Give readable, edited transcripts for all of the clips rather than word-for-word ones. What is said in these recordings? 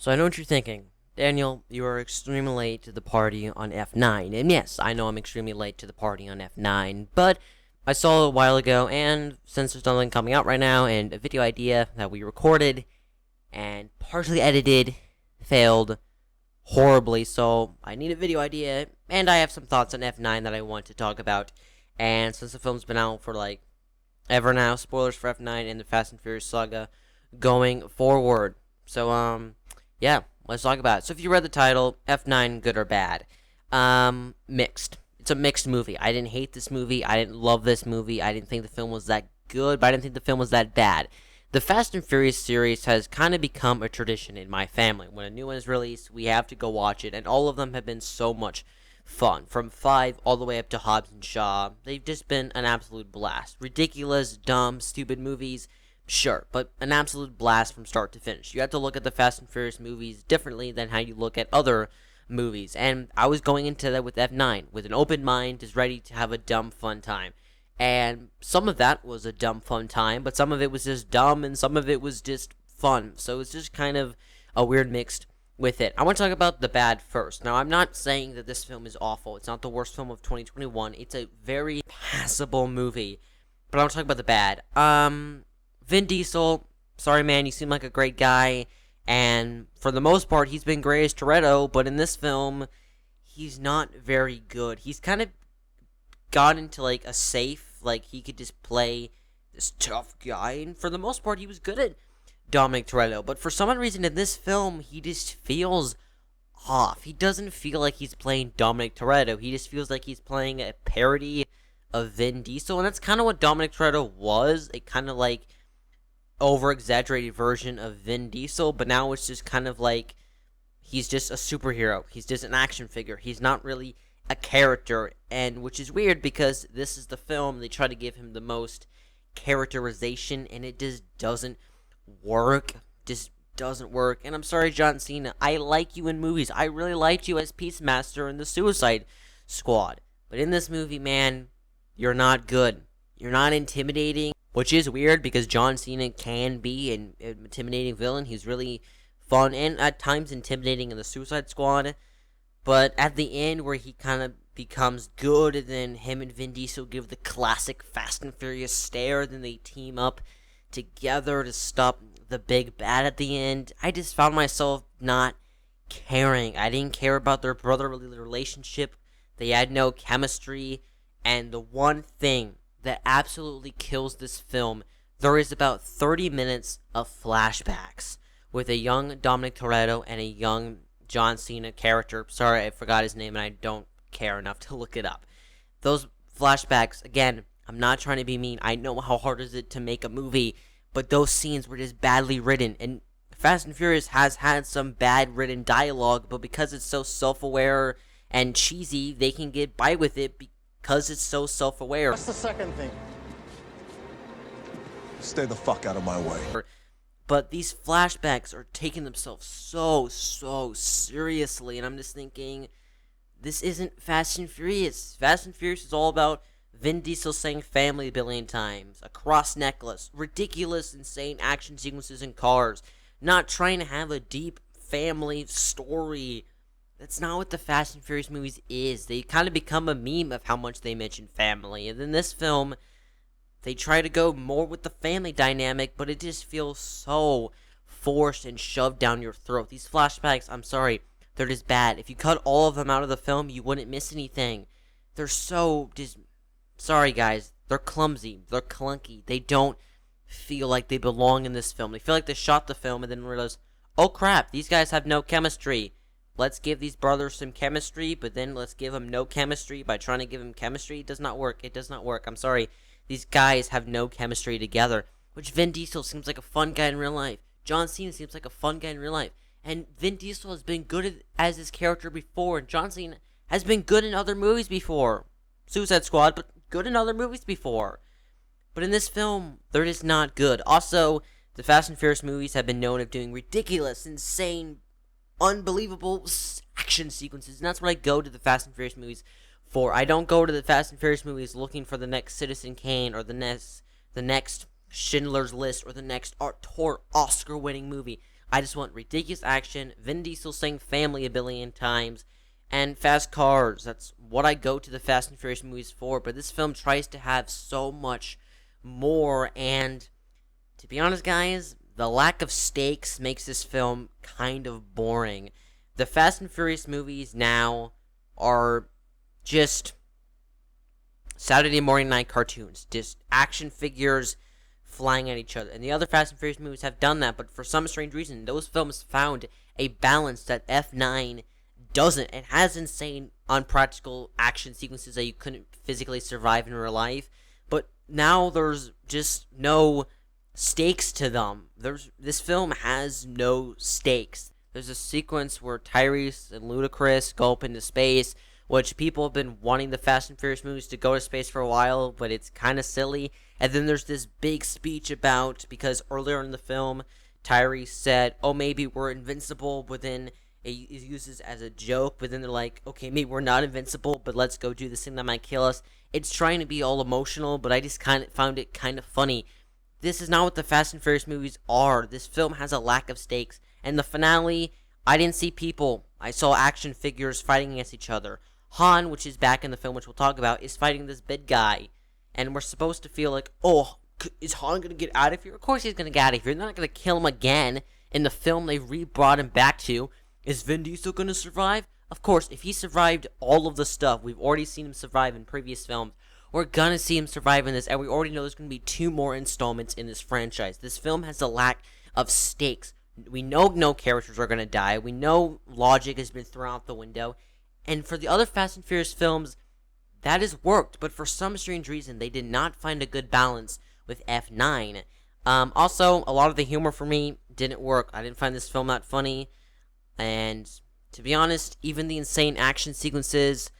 So I know what you're thinking. Daniel, you are extremely late to the party on F9. And yes, I know I'm extremely late to the party on F9, but I saw it a while ago, and since there's nothing coming out right now, and a video idea that we recorded and partially edited failed horribly, so I need a video idea, and I have some thoughts on F9 that I want to talk about. And since the film's been out for like ever now, spoilers for F9 and the Fast and Furious saga going forward. So, yeah, let's talk about it. So if you read the title, F9, good or bad? Mixed. It's a mixed movie. I didn't hate this movie. I didn't love this movie. I didn't think the film was that good, but I didn't think the film was that bad. The Fast and Furious series has kind of become a tradition in my family. When a new one is released, we have to go watch it, and all of them have been so much fun. From 5 all the way up to Hobbs and Shaw. They've just been an absolute blast. Ridiculous, dumb, stupid movies, sure, but an absolute blast from start to finish. You have to look at the Fast and Furious movies differently than how you look at other movies, and I was going into that with F9 with an open mind, just ready to have a dumb fun time. And some of that was a dumb fun time, but some of it was just dumb, and some of it was just fun. So it's just kind of a weird mixed with it. I want to talk about the bad first. Now, I'm not saying that this film is awful. It's not the worst film of 2021. It's a very passable movie. But I want to talk about the bad. Vin Diesel, sorry man, you seem like a great guy. And for the most part, he's been great as Toretto. But in this film, he's not very good. He's kind of got into like a safe, like he could just play this tough guy. And for the most part, he was good at Dominic Toretto, but for some odd reason in this film, he just feels off. He doesn't feel like he's playing Dominic Toretto. He just feels like he's playing a parody of Vin Diesel, and that's kind of what Dominic Toretto was. A kind of like over-exaggerated version of Vin Diesel, but now it's just kind of like he's just a superhero. He's just an action figure. He's not really a character, and which is weird because this is the film. They try to give him the most characterization, and it just doesn't just doesn't work. And I'm sorry, John Cena, I like you in movies. I really liked you as Peacemaster in the Suicide Squad, but in this movie, man, you're not good. You're not intimidating, which is weird because John Cena can be an intimidating villain. He's really fun and at times intimidating in the Suicide Squad, but at the end where he kind of becomes good, and then him and Vin Diesel give the classic Fast and Furious stare, then they team up together to stop the big bad at the end. I just found myself not caring. I didn't care about their brotherly relationship. They had no chemistry. And the one thing that absolutely kills this film, there is about 30 minutes of flashbacks with a young Dominic Toretto and a young John Cena character. Sorry, I forgot his name and I don't care enough to look it up. Those flashbacks, again, I'm not trying to be mean. I know how hard it is to make a movie, but those scenes were just badly written. And Fast and Furious has had some bad written dialogue, but because it's so self-aware and cheesy, they can get by with it because it's so self-aware. What's the second thing? Stay the fuck out of my way. But these flashbacks are taking themselves so seriously, and I'm just thinking, this isn't Fast and Furious. Fast and Furious is all about Vin Diesel saying family a billion times, a cross necklace, ridiculous, insane action sequences in cars, not trying to have a deep family story. That's not what the Fast and Furious movies is. They kind of become a meme of how much they mention family. And in this film, they try to go more with the family dynamic, but it just feels so forced and shoved down your throat. These flashbacks, I'm sorry, they're just bad. If you cut all of them out of the film, you wouldn't miss anything. They're so just... Sorry, guys. They're clumsy. They're clunky. They don't feel like they belong in this film. They feel like they shot the film and then realized, oh crap, these guys have no chemistry. Let's give these brothers some chemistry, but then let's give them no chemistry by trying to give them chemistry. It does not work. It does not work. I'm sorry. These guys have no chemistry together. Which Vin Diesel seems like a fun guy in real life. John Cena seems like a fun guy in real life. And Vin Diesel has been good as his character before, and John Cena has been good in other movies before. Suicide Squad, but good in other movies before. But in this film, they're just not good. Also, the Fast and Furious movies have been known of doing ridiculous, insane, unbelievable action sequences. And that's what I go to the Fast and Furious movies for. I don't go to the Fast and Furious movies looking for the next Citizen Kane or the next Schindler's List or the next Oscar-winning movie. I just want ridiculous action, Vin Diesel saying family a billion times, and fast cars. That's what I go to the Fast and Furious movies for, but this film tries to have so much more, and to be honest, guys, the lack of stakes makes this film kind of boring. The Fast and Furious movies now are just Saturday morning night cartoons, just action figures flying at each other. And the other Fast and Furious movies have done that, but for some strange reason, those films found a balance that F9 doesn't. It has insane, unpractical action sequences that you couldn't physically survive in real life, but now there's just no stakes to them. This film has no stakes. There's a sequence where Tyrese and Ludacris go up into space, which people have been wanting the Fast and Furious movies to go to space for a while, but it's kind of silly. And then there's this big speech about, because earlier in the film, Tyrese said, oh, maybe we're invincible, but then it uses as a joke, but then they're like, okay, maybe we're not invincible, but let's go do this thing that might kill us. It's trying to be all emotional, but I just kind of found it kind of funny. This is not what the Fast and Furious movies are. This film has a lack of stakes. And the finale, I didn't see people. I saw action figures fighting against each other. Han, which is back in the film, which we'll talk about, is fighting this big guy. And we're supposed to feel like, oh, is Han going to get out of here? Of course he's going to get out of here. They're not going to kill him again. In the film they re-brought him back to. Is Vin Diesel going to survive? Of course, if he survived all of the stuff we've already seen him survive in previous films, we're going to see him survive in this, and we already know there's going to be 2 more installments in this franchise. This film has a lack of stakes. We know no characters are going to die. We know logic has been thrown out the window. And for the other Fast and Furious films, that has worked, but for some strange reason, they did not find a good balance with F9. Also, a lot of the humor for me didn't work. I didn't find this film that funny, and to be honest, even the insane action sequences,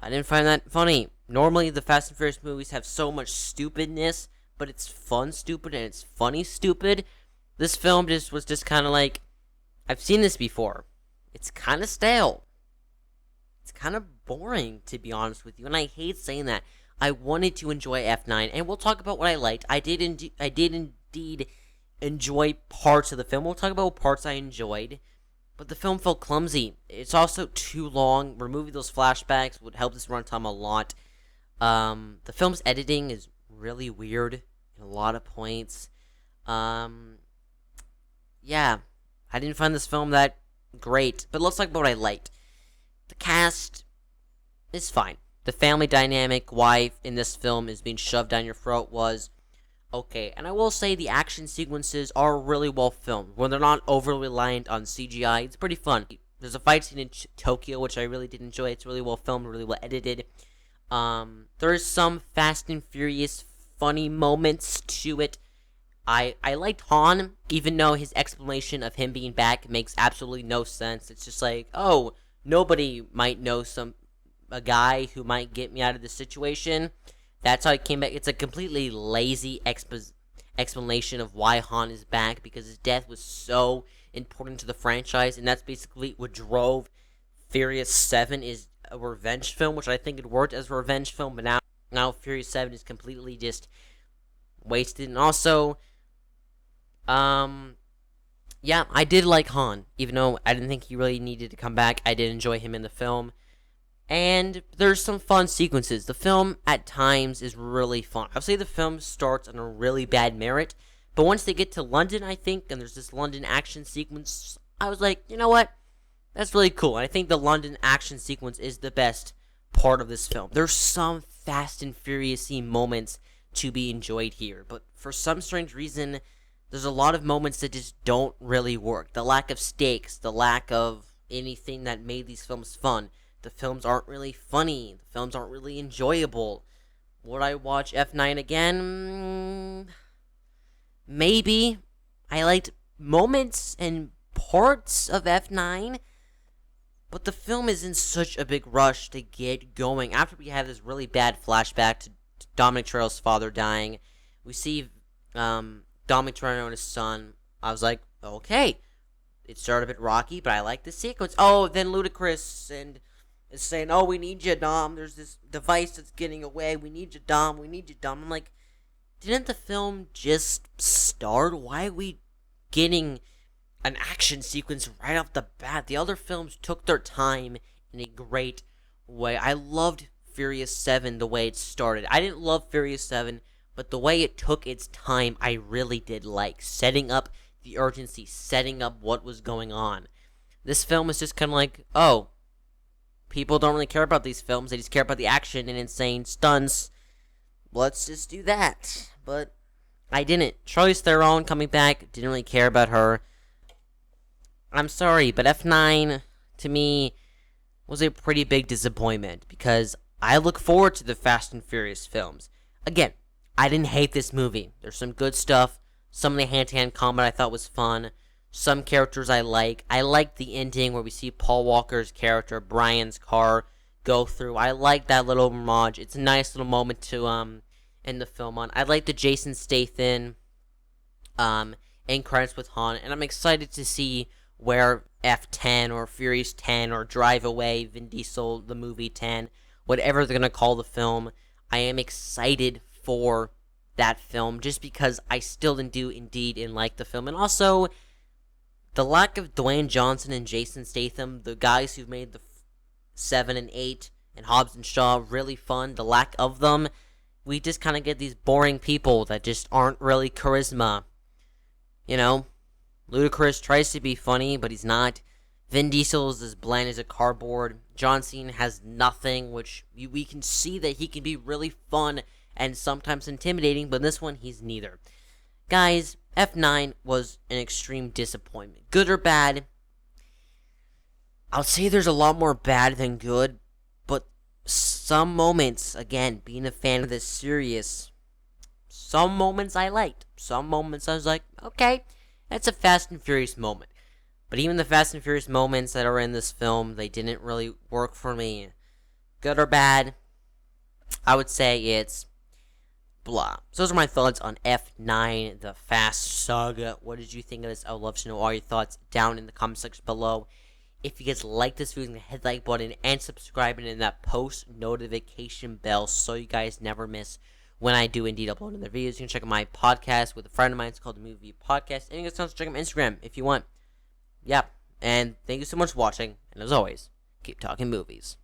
I didn't find that funny. Normally, the Fast and Furious movies have so much stupidness, but it's fun stupid and it's funny stupid. This film was just kind of like, I've seen this before. It's kind of stale. It's kind of boring, to be honest with you, and I hate saying that. I wanted to enjoy F9, and we'll talk about what I liked. I did indeed enjoy parts of the film. We'll talk about what parts I enjoyed, but the film felt clumsy. It's also too long. Removing those flashbacks would help this runtime a lot. The film's editing is really weird in a lot of points. Yeah, I didn't find this film that great, but let's talk about what I liked. The cast is fine. The family dynamic, why in this film is being shoved down your throat, was okay. And I will say the action sequences are really well filmed. When they're not overly reliant on CGI, it's pretty fun. There's a fight scene in Tokyo, which I really did enjoy. It's really well filmed, really well edited. There is some Fast and Furious funny moments to it. I liked Han, even though his explanation of him being back makes absolutely no sense. It's just like, oh, nobody might know a guy who might get me out of this situation. That's how he came back. It's a completely lazy explanation of why Han is back, because his death was so important to the franchise, and that's basically what drove Furious 7 is a revenge film, which I think it worked as a revenge film, but now Furious 7 is completely just wasted. And also, yeah, I did like Han, even though I didn't think he really needed to come back. I did enjoy him in the film. And there's some fun sequences. The film, at times, is really fun. I would say the film starts on a really bad merit, but once they get to London, I think, and there's this London action sequence, I was like, you know what? That's really cool. And I think the London action sequence is the best part of this film. There's some Fast and Furious-y moments to be enjoyed here, but for some strange reason, there's a lot of moments that just don't really work. The lack of stakes, the lack of anything that made these films fun. The films aren't really funny. The films aren't really enjoyable. Would I watch F9 again? Maybe. I liked moments and parts of F9, but the film is in such a big rush to get going. After we have this really bad flashback to Dominic Toretto's father dying, we see Dominic Toretto and his son. I was like, okay, it started a bit rocky, but I like the sequence. Oh, then Ludacris and is saying, oh, we need you, Dom. There's this device that's getting away. We need you, Dom. We need you, Dom. I'm like, didn't the film just start? Why are we getting an action sequence right off the bat. The other films took their time in a great way. I loved Furious 7 the way it started. I didn't love Furious 7, but the way it took its time, I really did like. Setting up the urgency, setting up what was going on. This film is just kind of like, oh, people don't really care about these films. They just care about the action and insane stunts. Let's just do that. But I didn't. Charlize Theron coming back, didn't really care about her. I'm sorry, but F9, to me, was a pretty big disappointment, because I look forward to the Fast and Furious films. Again, I didn't hate this movie. There's some good stuff. Some of the hand-to-hand combat I thought was fun. Some characters I like. I like the ending where we see Paul Walker's character, Brian's car, go through. I like that little homage. It's a nice little moment to end the film on. I like the Jason Statham end credits with Han, and I'm excited to see where F10 or Furious 10 or Drive Away, Vin Diesel, the movie 10, whatever they're going to call the film, I am excited for that film just because I still do indeed like the film. And also, the lack of Dwayne Johnson and Jason Statham, the guys who've made the 7 and 8 and Hobbs and Shaw really fun, the lack of them, we just kind of get these boring people that just aren't really charisma. You know? Ludacris tries to be funny, but he's not. Vin Diesel is as bland as a cardboard. John Cena has nothing, which we can see that he can be really fun and sometimes intimidating, but in this one, he's neither. Guys, F9 was an extreme disappointment. Good or bad? I'll say there's a lot more bad than good, but some moments, again, being a fan of this series, some moments I liked. Some moments I was like, okay, that's a Fast and Furious moment. But even the Fast and Furious moments that are in this film, they didn't really work for me. Good or bad? I would say it's blah. So those are my thoughts on F9, the Fast Saga. What did you think of this? I would love to know all your thoughts down in the comment section below. If you guys like this video, hit the like button and subscribe, and in that post notification bell so you guys never miss when I do indeed upload another videos. You can check out my podcast with a friend of mine. It's called The Movie Podcast. And you guys can also check out my Instagram if you want. Yeah, and thank you so much for watching. And as always, keep talking movies.